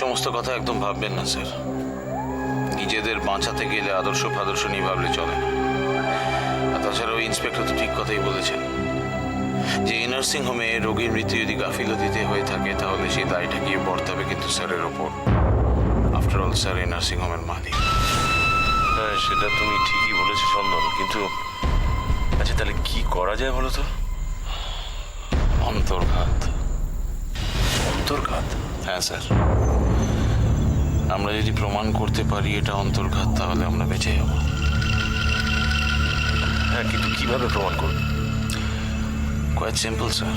সমস্ত কথা একদম ভাববেন না স্যার। নিজেদের বাঁচাতে গেলে আদর্শ ফাদর্শ নিয়ে ভাবলে চলে না। আর তাছাড়া ওই ইন্সপেক্টর তো ঠিক কথাই বলেছেন যে এই নার্সিং হোমে রোগীর মৃত্যু যদি গাফিলতিতে হয়ে থাকে তাহলে সেই দায়টা গিয়ে বর্তাবে কিন্তু স্যারের ওপর। আফটার অল স্যার এই নার্সিং হোমের মালিক। হ্যাঁ, সেটা তুমি ঠিকই বলেছো চন্দন, কিন্তু আচ্ছা তাহলে কি করা যায় বলো তো? অন্তর্ঘাত। অন্তর্ঘাত? হ্যাঁ স্যার, আমরা যদি প্রমাণ করতে পারি এটা অন্তর্ঘাত তাহলে আমরা বেঁচে যাব। হ্যাঁ, কিন্তু কিভাবে প্রমাণ করবে? Quite simple sir.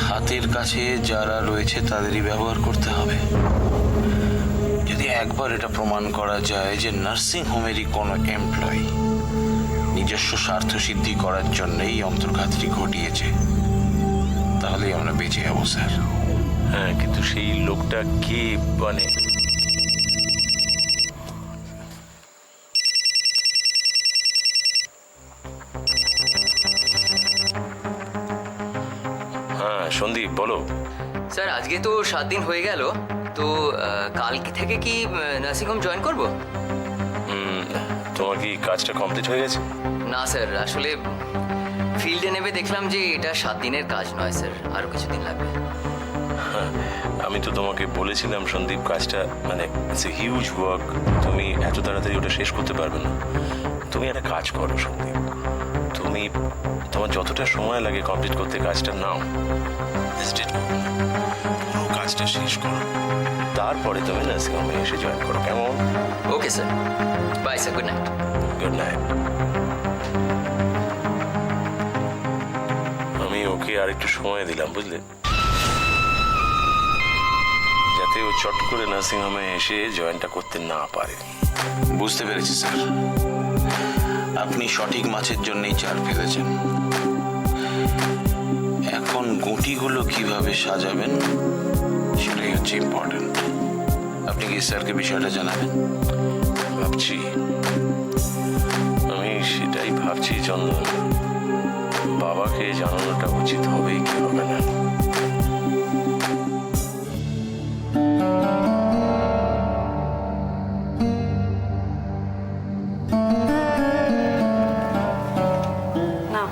হাতের কাছে যারা রয়েছে তাদেরই ব্যবহার করতে হবে। যদি একবার এটা প্রমাণ করা যায় যে নার্সিং হোমেরই কোনো এমপ্লয়ি নিজস্ব স্বার্থ সিদ্ধি করার জন্যই অন্তর্ঘাতটি ঘটিয়েছে তাহলেই আমরা বেঁচে যাবো স্যার। হ্যাঁ, কিন্তু সেই লোকটা কে? মানে হ্যাঁ সন্দীপ বলো। স্যার আজকে তো 7 দিন হয়ে গেল, তো কালকে থেকে কি নার্সিংহোম জয়েন করব? তোমার কি কাজটা কমপ্লিট হয়ে গেছে? না স্যার, আসলে ফিল্ডে নেমে দেখলাম যে এটা 7 দিনের কাজ নয় স্যার, আরও কিছুদিন লাগবে। আমি তো তোমাকে বলেছিলাম সন্দীপ, কাজটা মানে ইটস এ হিউজ ওয়ার্ক, তুমি এত তাড়াতাড়ি ওটা শেষ করতে পারবে না। তুমি একটা কাজ করো সন্দীপ, তুমি তোমার যতটা সময় লাগে কমপ্লিট করতে কাজটা নাও, হেজিটেট করো না, পুরো কাজটা শেষ করো, তারপরে তুমি নার্সিং হোমে এসে জয়েন করো, কেমন? Okay sir, bye sir, good night. Good night. আমি ওকে আর একটু সময় দিলাম, বুঝলে, যাতে ও চট করে নার্সিং হোমে এসে জয়েনটা করতে না পারে। বুঝতে পেরেছি স্যার, আপনি সঠিক মাছের জন্যই চার ফেলেছেন। এখন গুটিগুলো কিভাবে সাজাবেন সেটাই হচ্ছে ইম্পর্টেন্ট। আপনি কি স্যারকে বিষয়টা জানাবেন? ভাবছি, আমি সেটাই ভাবছি চন্দন, বাবাকে জানানোটা উচিত হবে কি হবে না। না,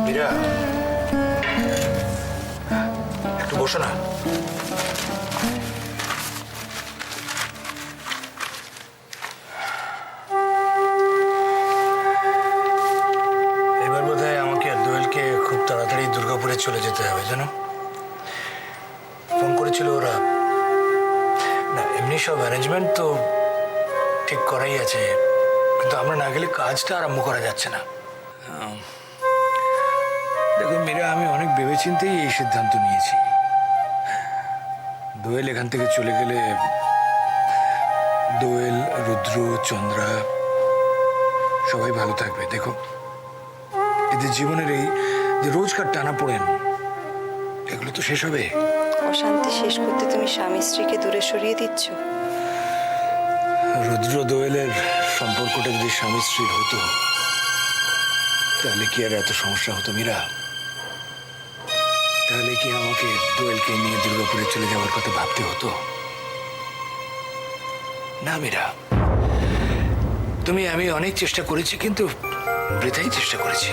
মীরা, একটু বসো না। এবার বোধহয় আমাকে আর দোয়েলকে খুব তাড়াতাড়ি দুর্গাপুরে চলে যেতে হবে, জানো। ফোন করেছিল ওরা। না, এমনি সব অ্যারেঞ্জমেন্ট তো ঠিক করাই আছে, কিন্তু আমরা না গেলে কাজটা আরম্ভ করা যাচ্ছে না। দেখো মীরা, আমি অনেক ভেবেচিন্তেই এই সিদ্ধান্ত নিয়েছি। দোয়েল এখান থেকে চলে গেলে দোয়েল, রুদ্র, চন্দ্রা সবাই ভালো থাকবে। দেখো, এদের জীবনের এই যে রোজকার টানা পড়েন, এগুলো তো শেষ হবে। অশান্তি শেষ করতে তুমি স্বামী স্ত্রীকে দূরে সরিয়ে দিচ্ছ। রুদ্র দোয়েলের সম্পর্কটা যদি স্বামী স্ত্রীর হতো তাহলে কি আর এত সমস্যা হতো মীরা? তাহলে কি আমাকে দোয়েলকে নিয়ে দুর্গাপুরে চলে যাওয়ার কথা ভাবতে হতো? না মীরা, আমি অনেক চেষ্টা করেছি, কিন্তু বৃথাই চেষ্টা করেছি।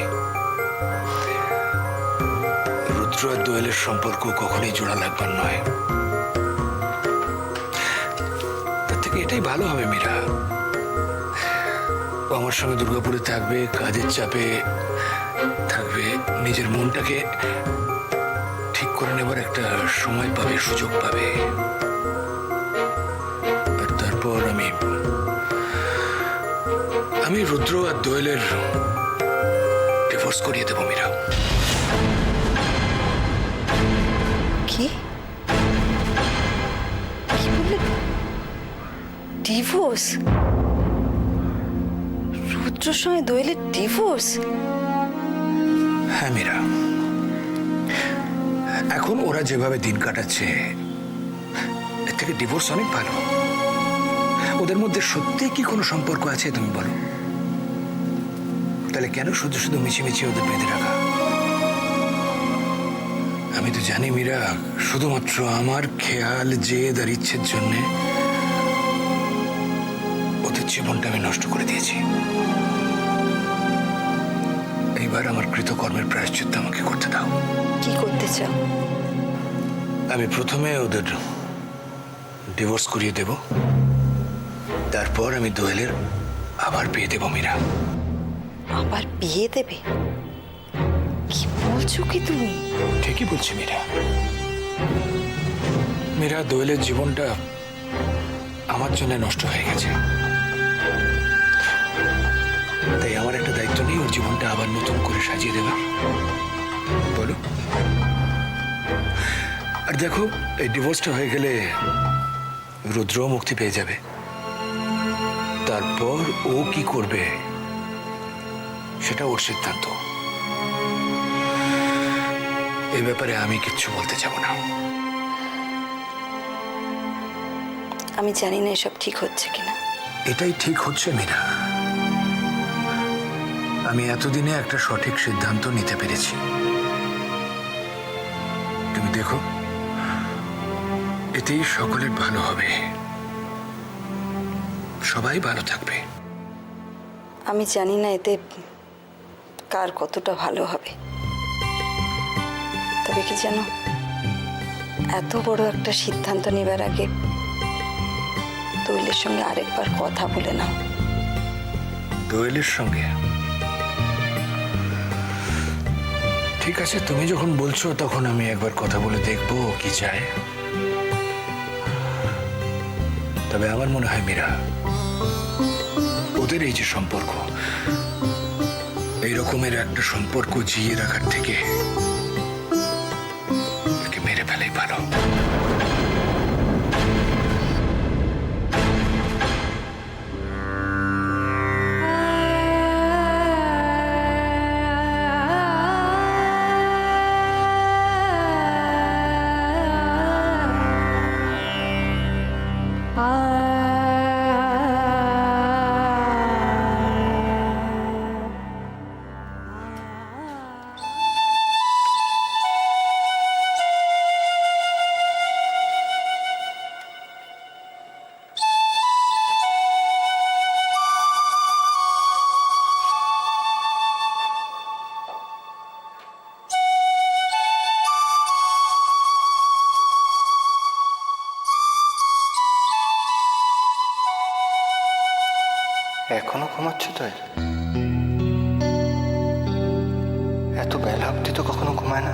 রুদ্র আর দোয়েলের সম্পর্ক কখনোই জোড়া লাগবার নয়। তার থেকে এটাই ভালো হবে মীরা, ও আমার সঙ্গে দুর্গাপুরে থাকবে, কাজের চাপে থাকবে, নিজের মনটাকে ঠিক করে নেবার একটা সময় পাবে, সুযোগ পাবে। আর তারপর আমি রুদ্র আর দোয়েলের ডিভোর্স করিয়ে দেবো মীরা। কি কি বললে? ডিভোর্স? রুদ্রর সঙ্গে দোয়েলের ডিভোর্স? হ্যাঁ মীরা, এখন ওরা যেভাবে দিন কাটাচ্ছে এর থেকে ডিভোর্স অনেক ভালো। ওদের মধ্যে সত্যি কি কোনো সম্পর্ক আছে তুমি বলো? তাহলে কেন শুধু শুধু মিছিমিছি ওদের বেঁধে রাখা? আমি তো জানি মীরা, শুধুমাত্র আমার খেয়াল জেদ আর ইচ্ছের জন্যে ওদের জীবনটা আমি নষ্ট করে দিয়েছি। এইবার আমার কৃতকর্মের প্রায়শ্চিত্ত আমাকে করতে দাও। কি করতে চাও? আমি প্রথমে ওদের ডিভোর্স করিয়ে দেব, তারপর আমি দোয়েলের আবার বিয়ে দেব। মীরা, আবার বিয়ে দেবে? কি বলছো কি তুমি? ঠিকই বলছি মীরা। মীরা, দোয়েলের জীবনটা আমার জন্য নষ্ট হয়ে গেছে, তাই আমার একটা দায়িত্ব নেই ওর জীবনটা আবার নতুন করে সাজিয়ে দেবার। বলো। আর দেখো, এই ডিভোর্সটা হয়ে গেলে রুদ্র মুক্তি পেয়ে যাবে। তারপর ও কি করবে সেটা ওর সিদ্ধান্ত। এই ব্যাপারে আমি কিচ্ছু বলতে যাব না। আমি জানি না এসব ঠিক হচ্ছে কিনা। এটাই ঠিক হচ্ছে মীরা। আমি এতদিনে একটা সঠিক সিদ্ধান্ত নিতে পেরেছি। তুমি দেখো, এতেই সকলের ভালো হবে, সবাই ভালো থাকবে। আমি জানি না এতে কার কতটা ভালো হবে, তবে কি জানো, এত বড় একটা সিদ্ধান্ত নেবার আগে দোয়েলের সঙ্গে আরেকবার কথা বলে নাও। দোয়েলের সঙ্গে? ঠিক আছে, তুমি যখন বলছো তখন আমি একবার কথা বলে দেখবো ও কি চায়। তবে আমার মনে হয় মীরা, ওদের এই যে সম্পর্ক, এই রকমের একটা সম্পর্ক জিয়ে রাখার থেকে একে মেরে ফেলাই ভালো। এখনো ঘুমাচ্ছ তো? এত বেলা অব্দি তো কখনো ঘুমায় না।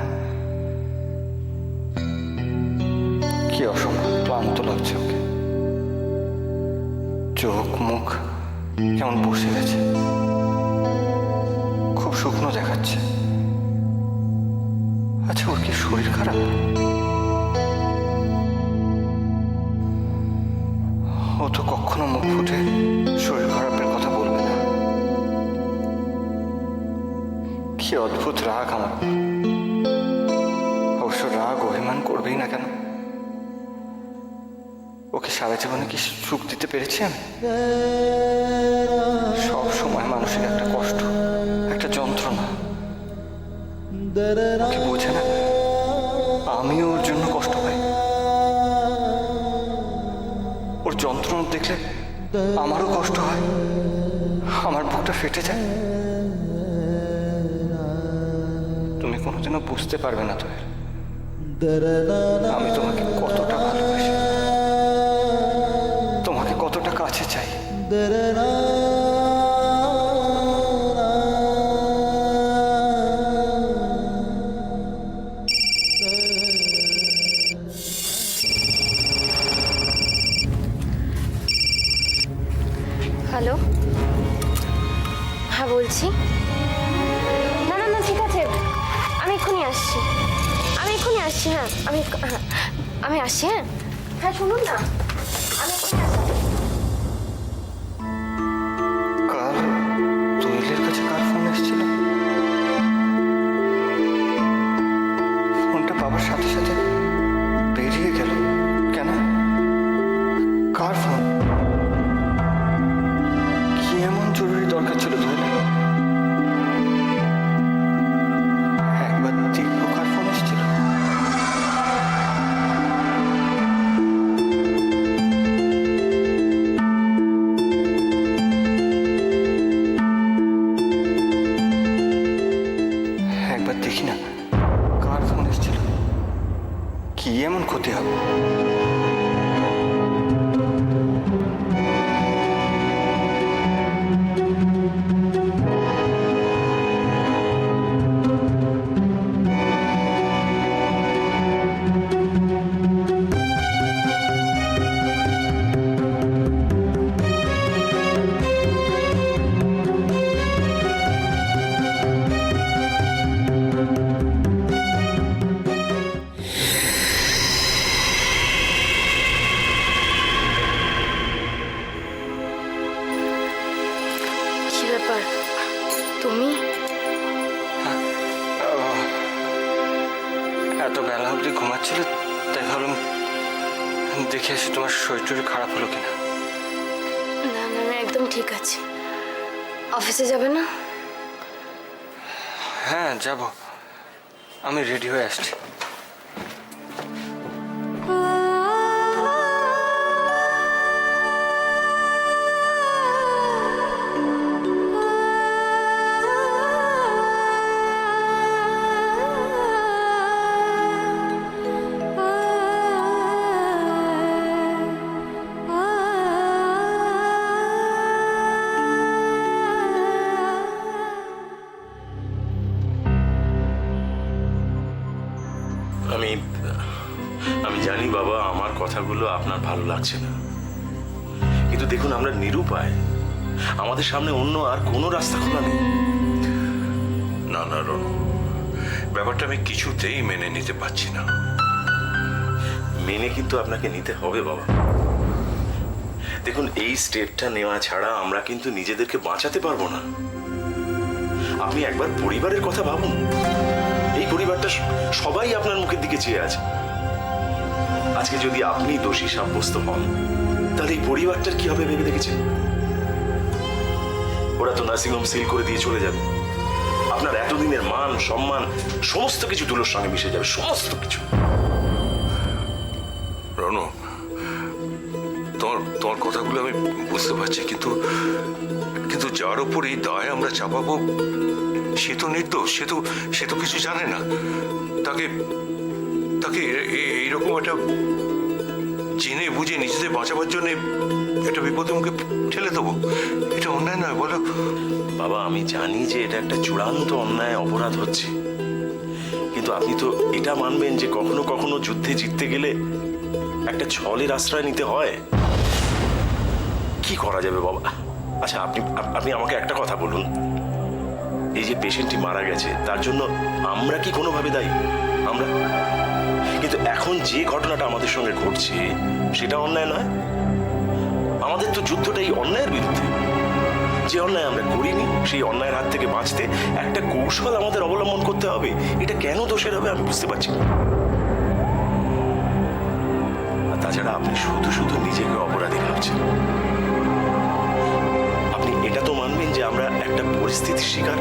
কি অসম্ভব ক্লান্ত লাগছে ওকে। চোখ মুখ কেমন বসে গেছে, খুব শুকনো দেখাচ্ছে। আচ্ছা, ওর কি শরীর খারাপ? ও তো কখনো মুখ ফুটে শরীর খারাপের কথা বলবে না। কি অদ্ভুত রাগ আমার। অবশ্য রাগ অভিমান করবেই না কেন? ওকে সারা জীবনে কি সুখ দিতে পেরেছি আমি? সব সময় মানুষের একটা কষ্ট, একটা যন্ত্রণা। ওকে বোঝে না আমিও ওর জন্য কষ্ট পাই। ওর যন্ত্রণা দেখলে আমারও কষ্ট হয়, আমার বুকটা ফেটে যায়। তুমি কোনোদিনও বুঝতে পারবে না তো আমি তোমাকে কতটা ভালোবাসি, তোমাকে কতটা কাছে চাই। হ্যালো, হ্যাঁ বলছি। না না না, ঠিক আছে, আমি এক্ষুনি আসছি। হ্যাঁ আমি আসছি। হ্যাঁ হ্যাঁ, শুনুন না, আমি এক্ষুনি আসছি। কাল দোয়েলের কাছে কার ফোন এসেছিল? ফোনটা বাবার সাথে সাথে বেরিয়ে গেল কেন? কার ফোন? কি এমন জরুরি দরকার ছিল দোয়েলের? দেখি না কার ফোন এসেছিল, কি এমন ক্ষতি হবে? কি ব্যাপার তুমি? এত বেলা অবধি ঘুমাচ্ছিল, তাই ভাবলাম দেখে আসি তোমার শরীর টরীর খারাপ হলো কিনা। না না না, একদম ঠিক আছে। অফিসে যাবে না? হ্যাঁ যাব, আমি রেডি হয়ে আসছি। আমি আমি জানি বাবা, আমার কথাগুলো আপনার ভালো লাগছে না, কিন্তু দেখুন আমরা নিরুপায়। আমাদের সামনে অন্য আর কোনো রাস্তা খোলা নেই। না না রনু, ব্যাপারটা আমি কিছুতেই মেনে নিতে পারছি না। মেনে কিন্তু আপনাকে নিতে হবে বাবা। দেখুন, এই স্টেপটা নেওয়া ছাড়া আমরা কিন্তু নিজেদেরকে বাঁচাতে পারবো না। আপনি একবার পরিবারের কথা ভাবুন। এই পরিবারটা সবাই আপনার মুখের দিকে চেয়ে আছে। আজকে যদি আপনি দোষী সাব্যস্ত হন, তাহলে এই পরিবারটার কি হবে ভেবে দেখেছেন? ওরা তো নার্সিংহোম সিল করে দিয়ে চলে যাবে। আপনার এতদিনের মান সম্মান সমস্ত কিছু ধুলোর সঙ্গে মিশে যাবে, সমস্ত কিছু। রনু, তোমার কথাগুলো আমি বুঝতে পারছি, কিন্তু কিন্তু যার উপর এই দায় আমরা চাপাবো সে তো নির্দোষ, সে তো কিছু জানে না। তাকে তাকে এইরকম একটা জেনে বুঝে নিজেদের বাঁচাবার জন্য একটা বিপদের মুখে ঠেলে দেবো, এটা অন্যায় নয় বলো? বাবা, আমি জানি যে এটা একটা চূড়ান্ত অন্যায় অপরাধ হচ্ছে, কিন্তু আপনি তো এটা মানবেন যে কখনো কখনো যুদ্ধে জিততে গেলে একটা ছলের আশ্রয় নিতে হয়। কি করা যাবে বাবা? আচ্ছা, আপনি আমাকে একটা কথা বলুন, এই যে পেশেন্টটি মারা গেছে তার জন্য আমরা কি কোনোভাবে দায়ী? আমরা কিন্তু এখন যে ঘটনাটা আমাদের সঙ্গে ঘটছে সেটা অন্যায় নয়। আমাদের তো যুদ্ধটাই অন্যায়ের বিরুদ্ধে। যে অন্যায় আমরা করিনি সেই অন্যায়ের হাত থেকে বাঁচতে একটা কৌশল আমাদের অবলম্বন করতে হবে। এটা কেন দোষের হবে আমি বুঝতে পারছি না। আর তাছাড়া আপনি শুধু শুধু নিজেকে অপরাধী ভাবছেন। আপনি এটা তো মানবেন যে আমরা একটা পরিস্থিতির শিকার,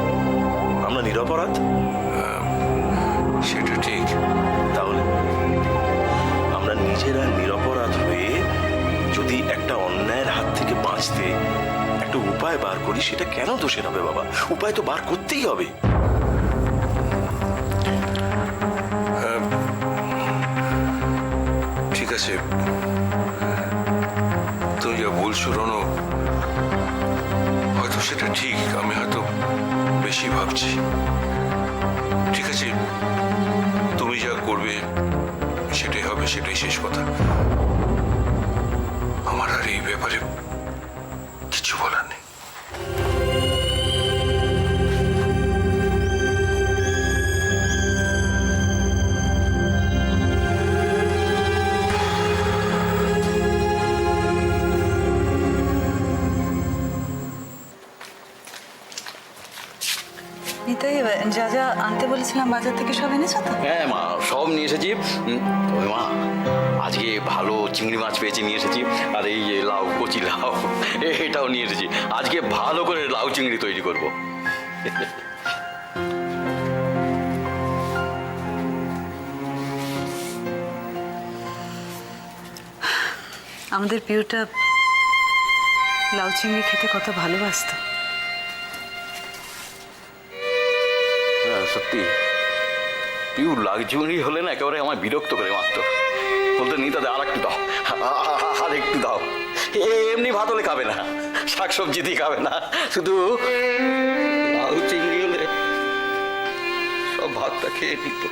আমরা নিরপরাধ। সেটা ঠিক। তাহলে আমরা নিজেরা নিরপরাধ হয়ে যদি একটা অন্যায়ের হাত থেকে বাঁচতে একটা উপায় বার করি, সেটা কেন দোষের হবে বাবা? উপায় তো বার করতেই হবে। ঠিক আছে, তুমি যা বলছো রনু, হয়তো সেটা ঠিক, আমি হয়তো বেশি ভাবছি। ঠিক আছে, তুমি যা করবে সেটাই হবে, সেটাই শেষ কথা। আমার আর এই ব্যাপারে কিছু বলার নেই। নিতাই, যা যা আনতে বলেছিলাম বাজার থেকে সব এনেছো তো? হ্যাঁ মা, সব নিয়ে এসেছি। ওই মা, আজকে ভালো চিংড়ি মাছ পেয়েছি, নিয়ে এসেছি। আর এই যে লাউ, কচি লাউ, এটাও নিয়ে এসেছি। আজকে ভালো করে লাউ চিংড়ি তৈরি করব। আমাদের পিউটা লাউ চিংড়ি খেতে কত ভালোবাসতো। হ্যাঁ সত্যি, পিউ লাক্সারি হলে না একেবারে আমার বিরক্ত করে মাত্র। বলতে নিতে দে, আর একটু দাও, আর একটু দাও। এমনি ভাত হলে খাবে না, শাকসবজি দিয়ে খাবে না, শুধু লাউ চিংড়ি হলে সব ভাতটা খেয়ে নিত।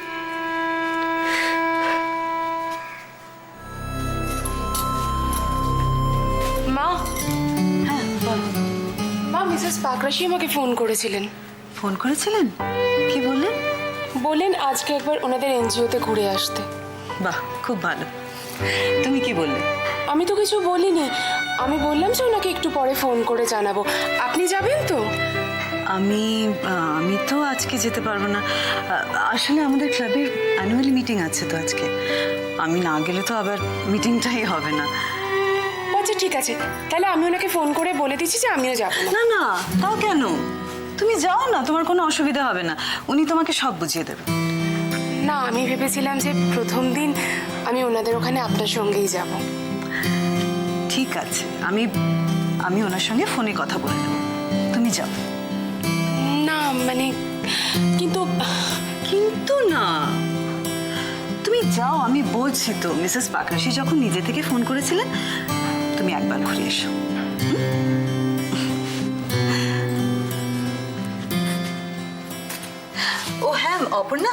মা, হ্যাঁ বল। মা মিসেস পাকরাশি আমাকে ফোন করেছিলেন। ফোন করেছিলেন? কি বললেন? বললেন আজকে একবার ওনাদের এনজিওতে ঘুরে আসতে। বাহ, খুব ভালো। তুমি কি বললে? আমি তো কিছু বলিনি, আমি বললাম যে ওনাকে একটু পরে ফোন করে জানাবো। আপনি যাবেন তো? আমি তো আজকে যেতে পারবো না। আসলে আমাদের ক্লাবের অ্যানুয়ালি মিটিং আছে তো আজকে। আমি না গেলে তো আবার মিটিংটাই হবে না। আচ্ছা ঠিক আছে, তাহলে আমি ওনাকে ফোন করে বলে দিচ্ছি যে আমিও যাবো না। না না, তাও কেন? তুমি যাও না, তোমার কোনো অসুবিধা হবে না। উনি তোমাকে সব বুঝিয়ে দেবেন। না, আমি ভেবেছিলাম যে প্রথম দিন আমি ওনাদের ওখানে আপনার সঙ্গেই যাব। ঠিক আছে, আমি ওনার সঙ্গে ফোনে কথা বলে নেব। তুমি যাও। না মানে কিন্তু না, তুমি যাও। আমি বলছি তো, মিসেস পাকরাশি যখন নিজে থেকে ফোন করেছিলেন, তুমি একবার ঘুরে এসো। ও হ্যাঁ অপর্ণা,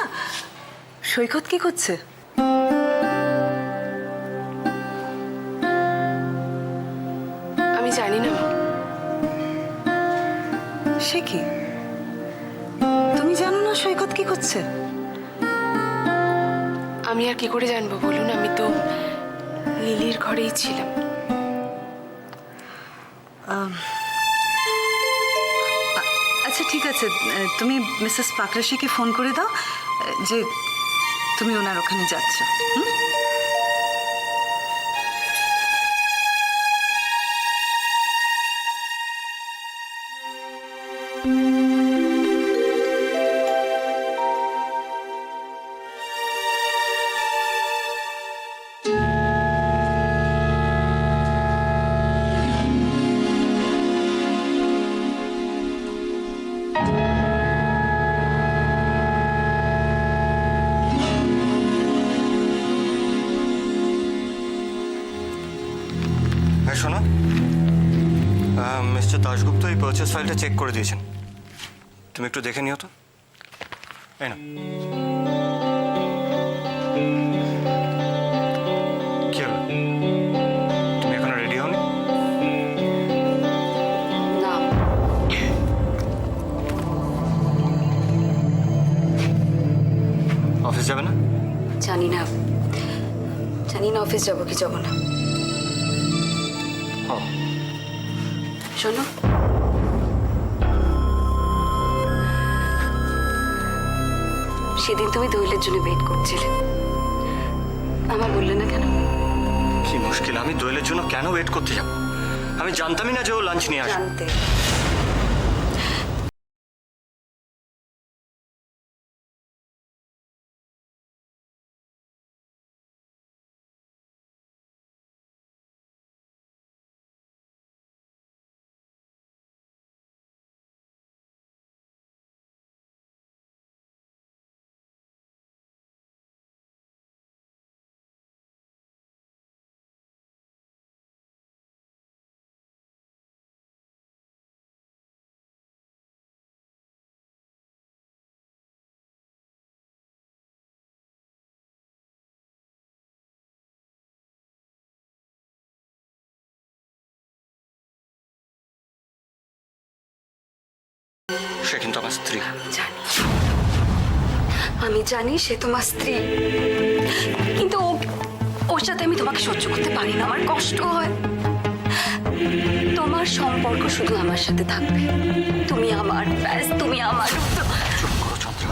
সৈকত কি করছে? আমি জানি না। সে কি? তুমি জানো না সৈকত কি করছে? আমি আর কি করে জানবো বলুন, আমি তো লিলির ঘরেই ছিলাম। আচ্ছা ঠিক আছে, তুমি মিসেস পাকরাশিকে ফোন করে দাও যে তুমি ওনার ওখানে যাচ্ছ। হ্যাঁ শোনো, মিস্টার দাশগুপ্ত এই পারচেস ফাইলটা চেক করে দিয়েছেন। তুমি একটু দেখে নিও তো। এই না, কি হলো? তুমি এখনো রেডি হওনি? না, অফিস যাবে না? জানি না অফিস যাবো কি যাবো না। ও, শোনো, সেদিন তুমি দোয়েলের জন্য ওয়েট করছিলে, আমার বললে না কেন? কি মুশকিল, আমি দোয়েলের জন্য কেন ওয়েট করতে যাব? আমি জানতামই না যে ও লাঞ্চ নিয়ে আসবে। জানতে সে কিন্তু আমার স্ত্রী। আমি জানি সে তোমার স্ত্রী, কিন্তু ওর সাথে আমি তোমাকে সহ্য করতে পারি না, আমার কষ্ট হয়। তোমার সম্পর্ক শুধু আমার সাথে থাকবে, তুমি আমার ব্যাস, তুমি আমার। চুপ করো চন্দ্রা।